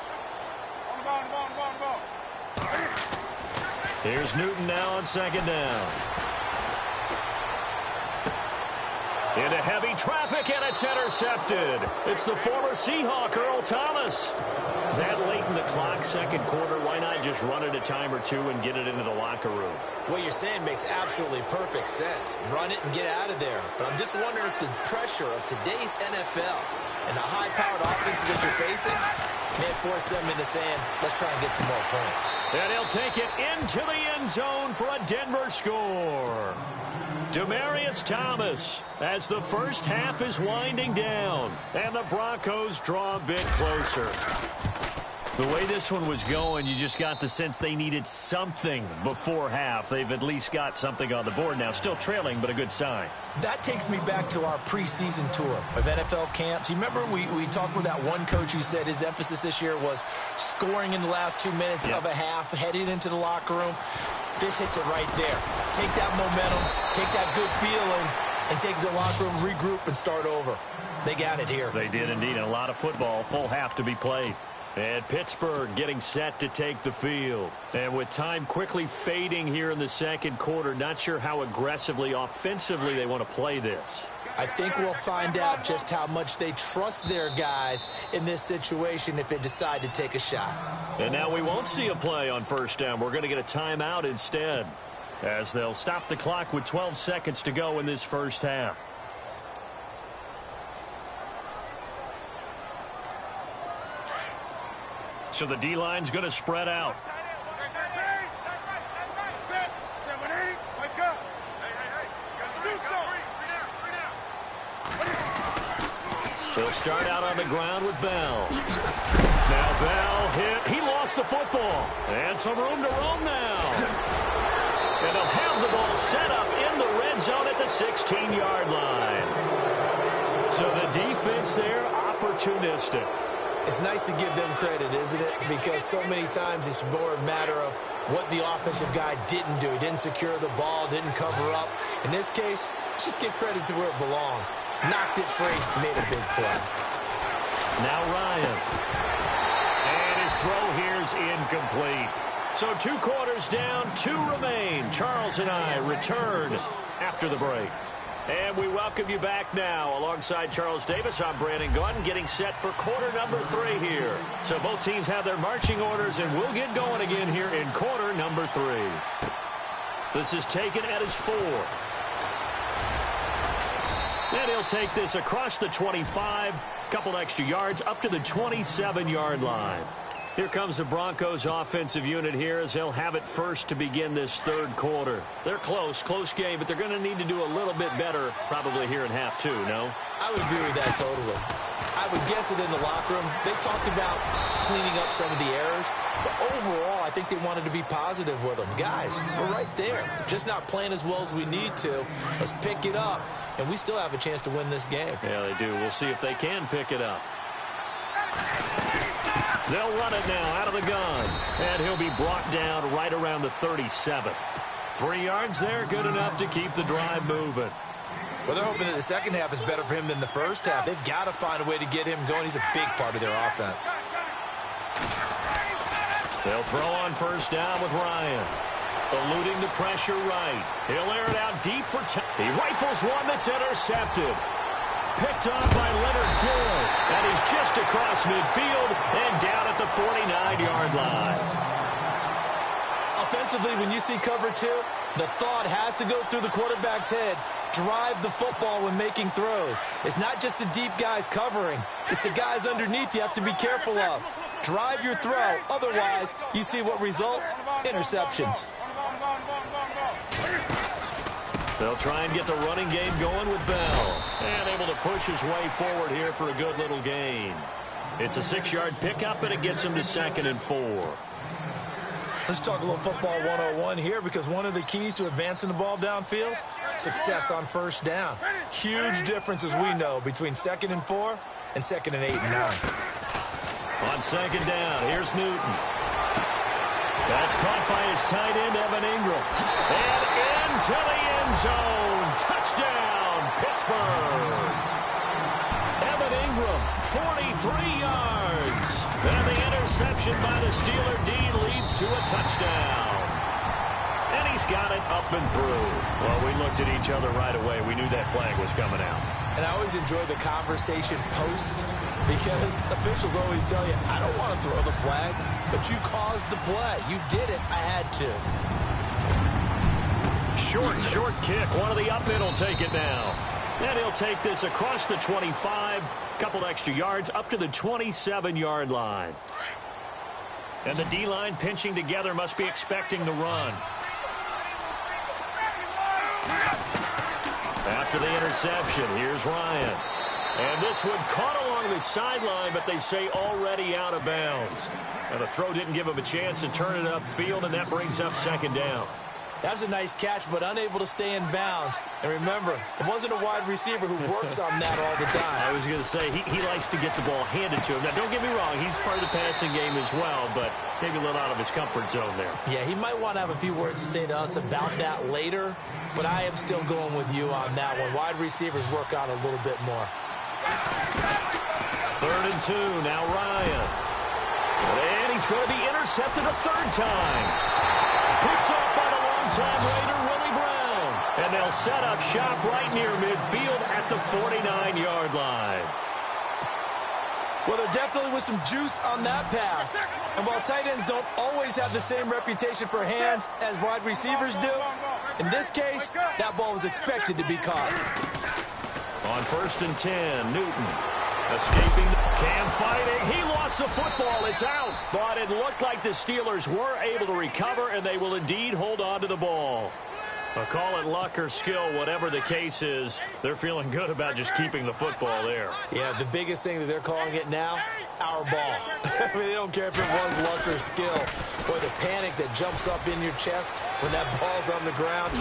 C: On the ball.
A: Here's Newton now on 2nd down. Into heavy traffic, and it's intercepted. It's the former Seahawk, Earl Thomas. That late in the clock, 2nd quarter, why not just run it a time or 2 and get it into the locker room?
B: What you're saying makes absolutely perfect sense. Run it and get out of there. But I'm just wondering if the pressure of today's NFL and the high-powered offenses that you're facing may force them into saying, let's try and get some more points.
A: And he'll take it into the end zone for a Denver score. Demaryius Thomas as the first half is winding down. And the Broncos draw a bit closer. The way this one was going, you just got the sense they needed something before half. They've at least got something on the board now. Still trailing, but a good sign.
B: That takes me back to our preseason tour of NFL camps. You remember we talked with that one coach who said his emphasis this year was scoring in the last 2 minutes of a half, heading into the locker room. This hits it right there. Take that momentum, take that good feeling, and take it to the locker room, regroup, and start over. They got it here.
A: They did indeed. A lot of football, full half to be played. And Pittsburgh getting set to take the field. And with time quickly fading here in the second quarter, not sure how aggressively, offensively they want to play this.
B: I think we'll find out just how much they trust their guys in this situation if they decide to take a shot.
A: And now we won't see a play on first down. We're going to get a timeout instead, as they'll stop the clock with 12 seconds to go in this first half. So the D-line's going to spread out. They'll start out on the ground with Bell. Now Bell hit. He lost the football. And some room to roam now. And they'll have the ball set up in the red zone at the 16-yard line. So the defense there, opportunistic.
B: It's nice to give them credit, isn't it? Because so many times it's more a matter of what the offensive guy didn't do. He didn't secure the ball, didn't cover up. In this case, let's just give credit to where it belongs. Knocked it free, made a big play.
A: Now Ryan. And his throw here's incomplete. So 2 quarters down, 2 remain. Charles and I return after the break. And we welcome you back now. Alongside Charles Davis, I'm Brandon Gaudin, getting set for quarter number 3 here. So both teams have their marching orders, and we'll get going again here in quarter number 3. This is taken at his 4. And he'll take this across the 25, couple extra yards, up to the 27-yard line. Here comes the Broncos offensive unit here as they'll have it first to begin this third quarter. They're close game, but they're going to need to do a little bit better probably here in half 2, no?
B: I would agree with that totally. I would guess it in the locker room. They talked about cleaning up some of the errors, but overall I think they wanted to be positive with them. Guys, we're right there. Just not playing as well as we need to. Let's pick it up, and we still have a chance to win this game.
A: Yeah, they do. We'll see if they can pick it up. They'll run it now out of the gun. And he'll be brought down right around the 37. 3 yards there, good enough to keep the drive moving.
B: Well, they're hoping that the second half is better for him than the first half. They've got to find a way to get him going. He's a big part of their offense.
A: They'll throw on first down with Ryan. Eluding the pressure right. He'll air it out deep for he rifles one that's intercepted. Picked on by Leonard Floyd. And he's just across midfield and down at the 49-yard line.
B: Offensively, when you see cover 2, the thought has to go through the quarterback's head. Drive the football when making throws. It's not just the deep guys covering. It's the guys underneath you have to be careful of. Drive your throw. Otherwise, you see what results? Interceptions.
A: They'll try and get the running game going with Bell. And able to push his way forward here for a good little gain. It's a 6-yard pickup, and it gets him to 2nd and 4.
B: Let's talk a little football 101 here, because one of the keys to advancing the ball downfield, success on first down. Huge difference, as we know, between 2nd and 4 and 2nd and 8 and 9.
A: On 2nd down, here's Newton. That's caught by his tight end, Evan Ingram. And into the end zone. Touchdown, Pittsburgh. Evan Ingram, 43 yards. And the interception by the Steeler D leads to a touchdown. And he's got it up and through. Well, we looked at each other right away. We knew that flag was coming out.
B: And I always enjoy the conversation post, because officials always tell you, I don't want to throw the flag, but you caused the play. You did it. I had to.
A: Short kick. One of the up in will take it now. And he'll take this across the 25. Couple extra yards up to the 27-yard line. And the D-line pinching together, must be expecting the run. After the interception, here's Ryan. And this one caught along the sideline, but they say already out of bounds. And the throw didn't give him a chance to turn it upfield, and that brings up 2nd down.
B: That's a nice catch, but unable to stay in bounds. And remember, it wasn't a wide receiver who works on that all the time.
A: I was going to say, he likes to get the ball handed to him. Now, don't get me wrong, he's part of the passing game as well, but maybe a little out of his comfort zone there.
B: Yeah, he might want to have a few words to say to us about that later, but I am still going with you on that one. Wide receivers work on a little bit more.
A: 3rd and 2, now Ryan. And he's going to be intercepted a third time. Picked off by the long-time Raider, Willie Brown. And they'll set up shop right near midfield at the 49-yard line.
B: Well, there definitely was some juice on that pass. And while tight ends don't always have the same reputation for hands as wide receivers do, in this case, that ball was expected to be caught.
A: On 1st and 10, Newton escaping. Cam fighting. He lost the football. It's out. But it looked like the Steelers were able to recover, and they will indeed hold on to the ball. I'll call it luck or skill, whatever the case is. They're feeling good about just keeping the football there.
B: Yeah, the biggest thing that they're calling it now, our ball. I mean, they don't care if it was luck or skill. Or the panic that jumps up in your chest when that ball's on the ground.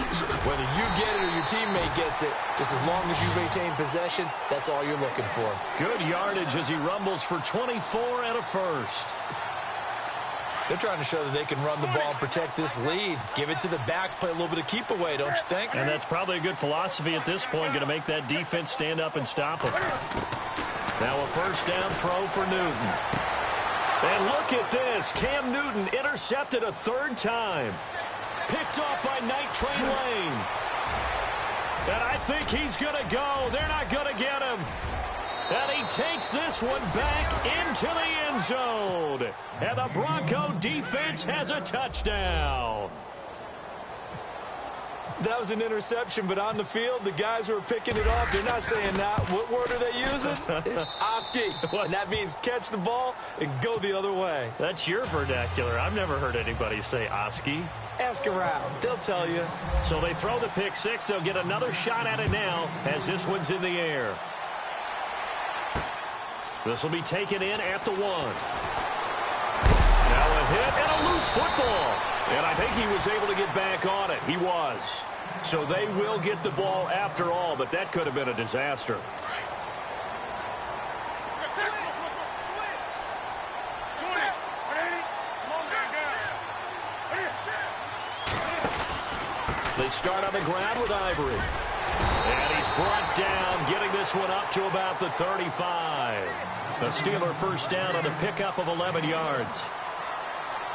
B: Whether you get it or your teammate gets it, just as long as you retain possession, that's all you're looking for.
A: Good yardage as he rumbles for 24 and a first.
B: They're trying to show that they can run the ball and protect this lead. Give it to the backs, play a little bit of keep away, don't you think?
A: And that's probably a good philosophy at this point, going to make that defense stand up and stop them. Now a first down throw for Newton. And look at this. Cam Newton intercepted a third time. Picked off by Night Train Lane. And I think he's going to go. They're not going to get him. And he takes this one back into the end zone. And the Bronco defense has a touchdown.
B: That was an interception, but on the field, the guys who are picking it off, they're not saying that. What word are they using? It's Oski. And that means catch the ball and go the other way.
A: That's your vernacular. I've never heard anybody say Oski.
B: Ask around. They'll tell you.
A: So they throw the pick six. They'll get another shot at it now as this one's in the air. This will be taken in at the 1. Now a hit and a loose football. And I think he was able to get back on it. He was. So they will get the ball after all, but that could have been a disaster. They start on the ground with Ivory. And he's brought down, getting this one up to about the 35. The Steeler first down on a pickup of 11 yards.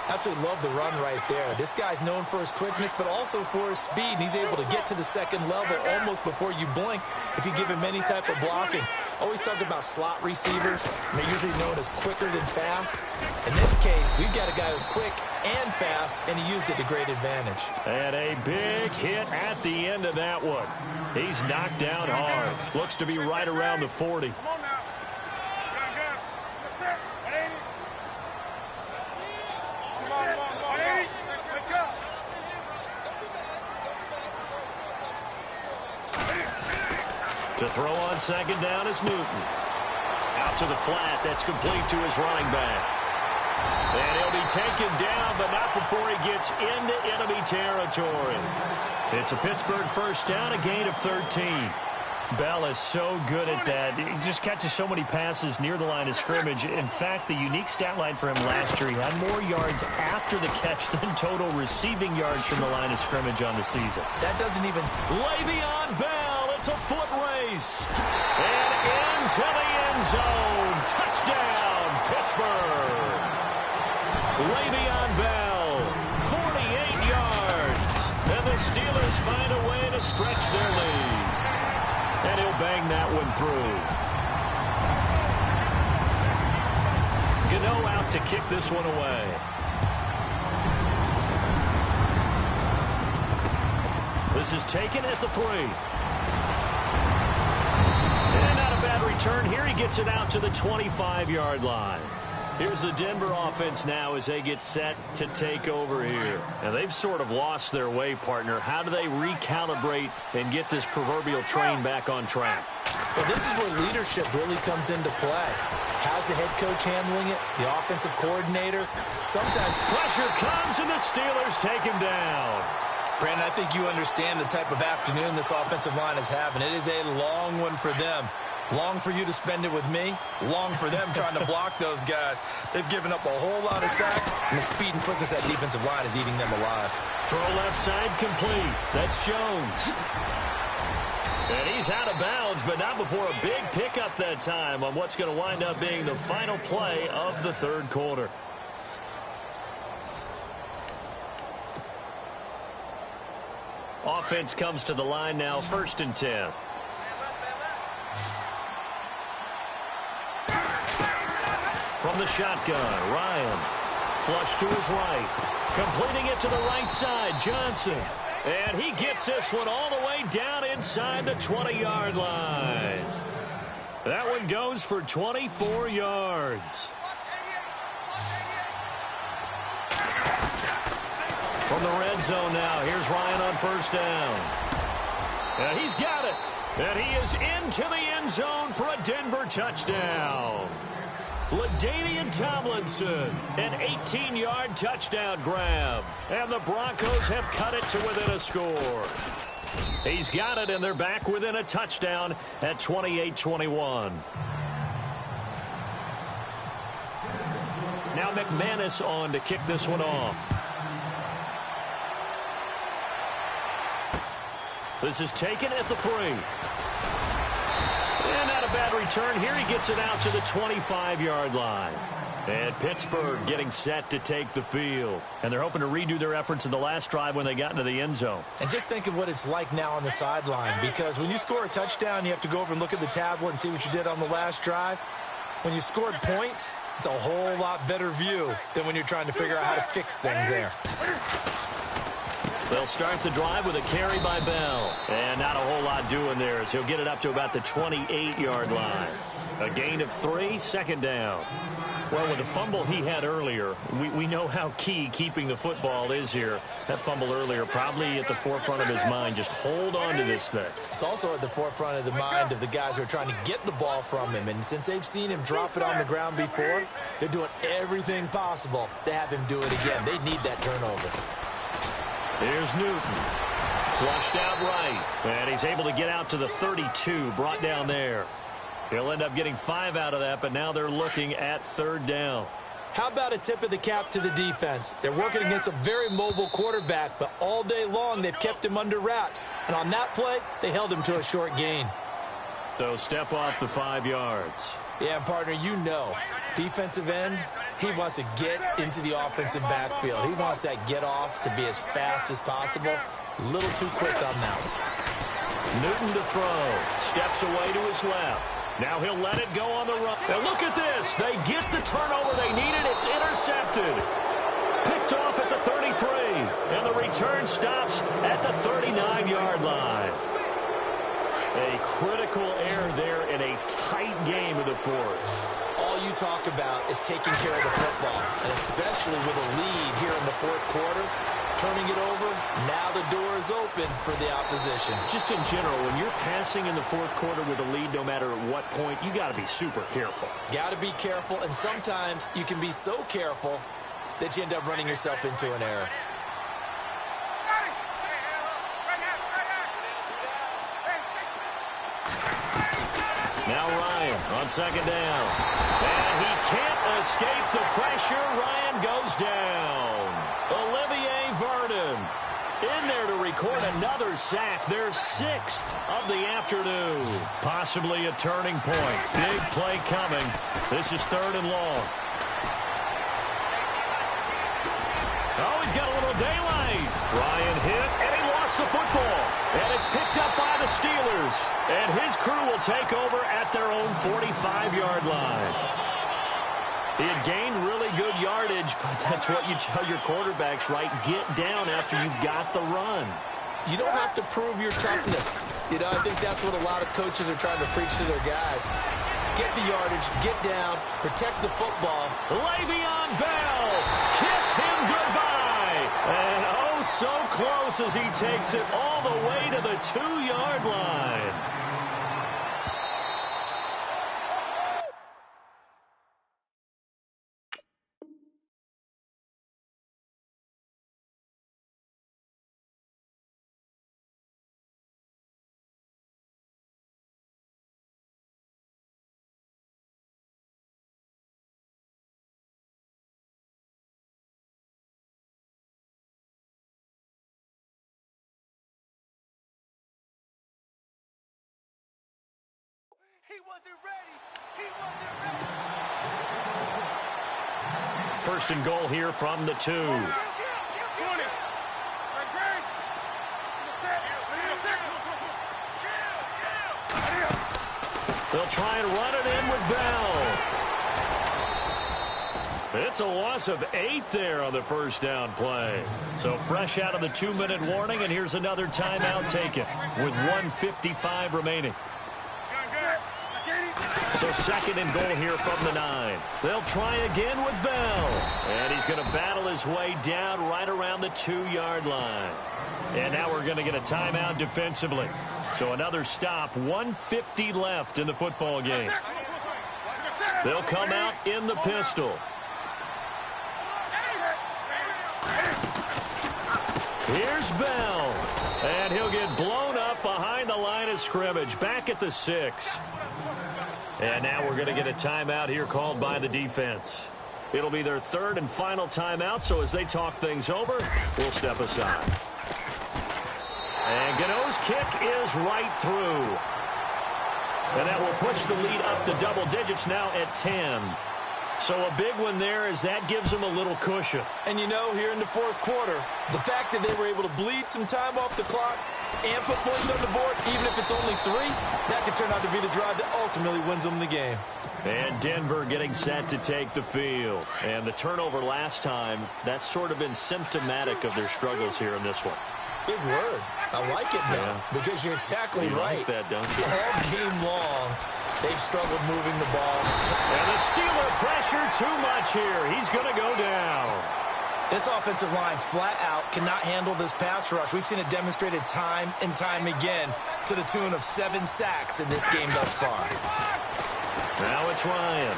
B: Absolutely love the run right there. This guy's known for his quickness, but also for his speed. He's able to get to the second level almost before you blink if you give him any type of blocking. Always talk about slot receivers. They're usually known as quicker than fast. In this case, we've got a guy who's quick and fast, and he used it to great advantage.
A: And a big hit at the end of that one. He's knocked down hard. Looks to be right around the 40. To throw on second down is Newton. Out to the flat. That's complete to his running back. And he'll be taken down, but not before he gets into enemy territory. It's a Pittsburgh first down, a gain of 13. Bell is so good at that. He just catches so many passes near the line of scrimmage. In fact, the unique stat line for him last year, he had more yards after the catch than total receiving yards from the line of scrimmage on the season.
B: That doesn't even...
A: Le'Veon Bell, it's a foot race. And into the end zone. Touchdown, Pittsburgh. Le'Veon Bell, 48 yards. And the Steelers find a way to stretch their lead. And he'll bang that one through. Gano out to kick this one away. This is taken at the 3. And not a bad return here. He gets it out to the 25-yard line. Here's the Denver offense now as they get set to take over here. And they've sort of lost their way, partner. How do they recalibrate and get this proverbial train back on track?
B: Well, this is where leadership really comes into play. How's the head coach handling it? The offensive coordinator? Sometimes
A: pressure comes and the Steelers take him down.
B: Brandon, I think you understand the type of afternoon this offensive line is having. It is a long one for them. Long for you to spend it with me. Long for them trying to block those guys. They've given up a whole lot of sacks, and the speed and quickness of that defensive line is eating them alive.
A: Throw left side complete. That's Jones. And he's out of bounds, but not before a big pickup that time on what's going to wind up being the final play of the third quarter. Offense comes to the line now, 1st and 10. From the shotgun, Ryan. Flush to his right. Completing it to the right side, Johnson. And he gets this one all the way down inside the 20-yard line. That one goes for 24 yards. From the red zone now, here's Ryan on 1st down. And he's got it. And he is into the end zone for a Denver touchdown. LaDainian Tomlinson, an 18-yard touchdown grab. And the Broncos have cut it to within a score. He's got it, and they're back within a touchdown at 28-21. Now McManus on to kick this one off. This is taken at the 3. And not a bad return here. He gets it out to the 25-yard line. And Pittsburgh getting set to take the field. And they're hoping to redo their efforts in the last drive when they got into the end zone.
B: And just think of what it's like now on the sideline. Because when you score a touchdown, you have to go over and look at the tablet and see what you did on the last drive. When you scored points, it's a whole lot better view than when you're trying to figure out how to fix things there.
A: They'll start the drive with a carry by Bell. And not a whole lot doing there as he'll get it up to about the 28-yard line. A gain of 3, 2nd down. Well, with the fumble he had earlier, we know how key keeping the football is here. That fumble earlier probably at the forefront of his mind. Just hold on to this thing.
B: It's also at the forefront of the mind of the guys who are trying to get the ball from him. And since they've seen him drop it on the ground before, they're doing everything possible to have him do it again. They need that turnover.
A: Here's Newton. Flushed out right. And he's able to get out to the 32, brought down there. He'll end up getting 5 out of that, but now they're looking at 3rd down.
B: How about a tip of the cap to the defense? They're working against a very mobile quarterback, but all day long they've kept him under wraps. And on that play, they held him to a short gain.
A: So step off the 5 yards.
B: Yeah, partner, you know, defensive end, he wants to get into the offensive backfield. He wants that get off to be as fast as possible. A little too quick on that one.
A: Newton to throw. Steps away to his left. Now he'll let it go on the run. Now look at this. They get the turnover they needed. It's intercepted. Picked off at the 33. And the return stops at the 39-yard line. A critical error there in a tight game of the 4th.
B: All you talk about is taking care of the football, and especially with a lead here in the 4th quarter, turning it over, now the door is open for the opposition.
A: Just in general, when you're passing in the 4th quarter with a lead, no matter at what point, you got to be super careful.
B: Got to be careful, and sometimes you can be so careful that you end up running yourself into an error.
A: Now Ryan on 2nd down. And he can't escape the pressure. Ryan goes down. Olivier Vernon in there to record another sack. Their 6th of the afternoon. Possibly a turning point. Big play coming. This is 3rd and long. Oh, he's got a little daylight. Ryan hit, and he lost the football. And it's picked up by the Steelers. And his crew will take over at their own 45-yard line. He had gained really good yardage, but that's what you tell your quarterbacks, right? Get down after you got the run.
B: You don't have to prove your toughness. You know, I think that's what a lot of coaches are trying to preach to their guys. Get the yardage, get down, protect the football.
A: Le'Veon Bell, kiss him goodbye. And oh, so close as he takes it all the way to the 2-yard line.
C: He wasn't ready. He wasn't ready.
A: First and goal here from the 2.
C: 20.
A: They'll try and run it in with Bell. It's a loss of 8 there on the first down play. So fresh out of the 2-minute warning, and here's another timeout taken with 1:55 remaining. So second and goal here from the 9. They'll try again with Bell. And he's going to battle his way down right around the 2-yard line. And now we're going to get a timeout defensively. So another stop, 1:50 left in the football game. They'll come out in the pistol. Here's Bell. And he'll get blown up behind the line of scrimmage, back at the 6. And now we're going to get a timeout here called by the defense. It'll be their third and final timeout, so as they talk things over, we'll step aside. And Gano's kick is right through. And that will push the lead up to double digits now at 10. So a big one there as that gives them a little cushion.
B: And you know, here in the fourth quarter, the fact that they were able to bleed some time off the clock and put points on the board, even if it's only 3, that could turn out to be the drive that ultimately wins them the game.
A: And Denver getting set to take the field. And the turnover last time, that's sort of been symptomatic of their struggles here in this one.
B: Big word. I like it now because you're exactly right.
A: Like that, don't you?
B: All game long, they've struggled moving the ball.
A: And the Steeler pressure too much here. He's going to go down.
B: This offensive line flat out cannot handle this pass rush. We've seen it demonstrated time and time again to the tune of 7 sacks in this game thus far.
A: Now it's Ryan.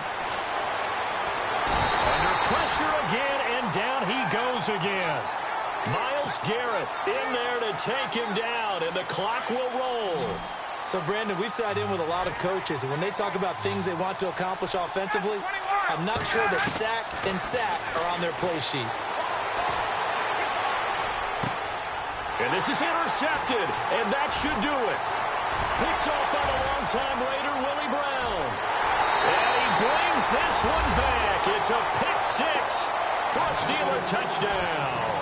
A: Under pressure again, and down he goes again. Myles Garrett in there to take him down, and the clock will roll.
B: So, Brandon, we've sat in with a lot of coaches, and when they talk about things they want to accomplish offensively, I'm not sure that sack and sack are on their play sheet.
A: And this is intercepted, and that should do it. Picked off by the longtime Raider, Willie Brown. And he brings this one back. It's a pick 6 for a Steeler touchdown.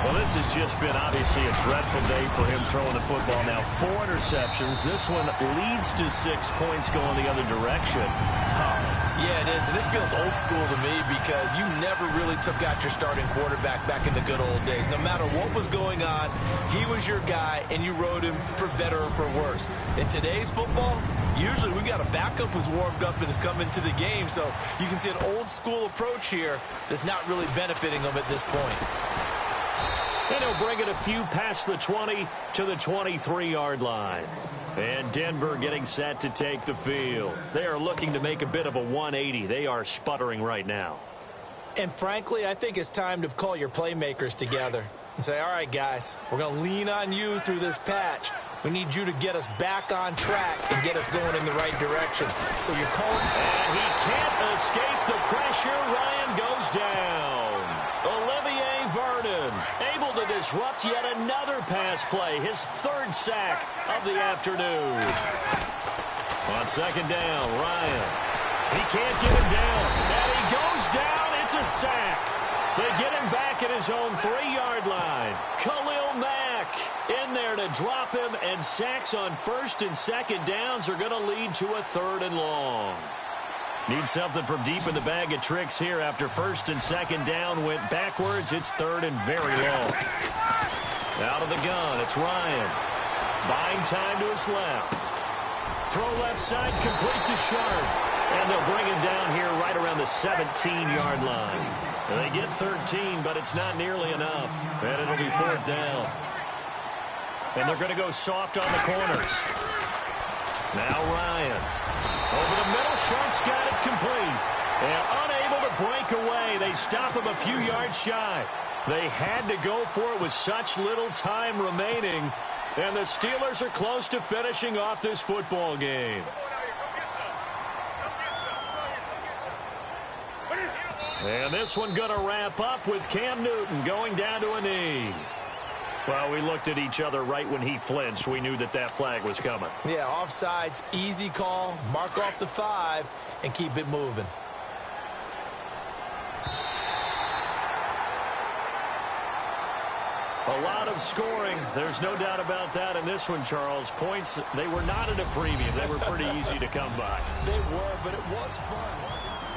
A: Well, this has just been obviously a dreadful day for him throwing the football. Now 4 interceptions. This one leads to 6 points going the other direction. Tough.
B: Yeah, it is. And this feels old school to me because you never really took out your starting quarterback back in the good old days. No matter what was going on, he was your guy, and you rode him for better or for worse. In today's football, usually we got a backup who's warmed up and has come into the game. So you can see an old school approach here that's not really benefiting them at this point.
A: And he'll bring it a few past the 20 to the 23-yard line. And Denver getting set to take the field. They are looking to make a bit of a 180. They are sputtering right now.
B: And frankly, I think it's time to call your playmakers together and say, all right, guys, we're going to lean on you through this patch. We need you to get us back on track and get us going in the right direction. So you're calling.
A: And he can't escape the pressure. Ryan goes down. Olivier Vernon able to disrupt yet another pass play. His 3rd sack of the afternoon. On second down, Ryan. He can't get him down. And he goes down. It's a sack. They get him back at his own 3-yard line. Khalil Mack in there to drop him, and sacks on 1st and 2nd downs are going to lead to a 3rd and long. Need something from deep in the bag of tricks here after 1st and 2nd down went backwards. It's 3rd and very long. Out of the gun, it's Ryan. Buying time to his left. Throw left side, complete to Sharp. And they'll bring him down here right around the 17-yard line. They get 13, but it's not nearly enough. And it'll be 4th down. And they're going to go soft on the corners. Now Ryan. Over the middle, Sharp's got it complete. And unable to break away. They stop him a few yards shy. They had to go for it with such little time remaining. And the Steelers are close to finishing off this football game. And this one going to wrap up with Cam Newton going down to a knee. Well, we looked at each other right when he flinched. We knew that that flag was coming.
B: Yeah, offsides, easy call, mark off the 5, and keep it moving.
A: A lot of scoring. There's no doubt about that in this one, Charles. Points, they were not at a premium. They were pretty easy to come by.
B: They were, but it was fun, wasn't it?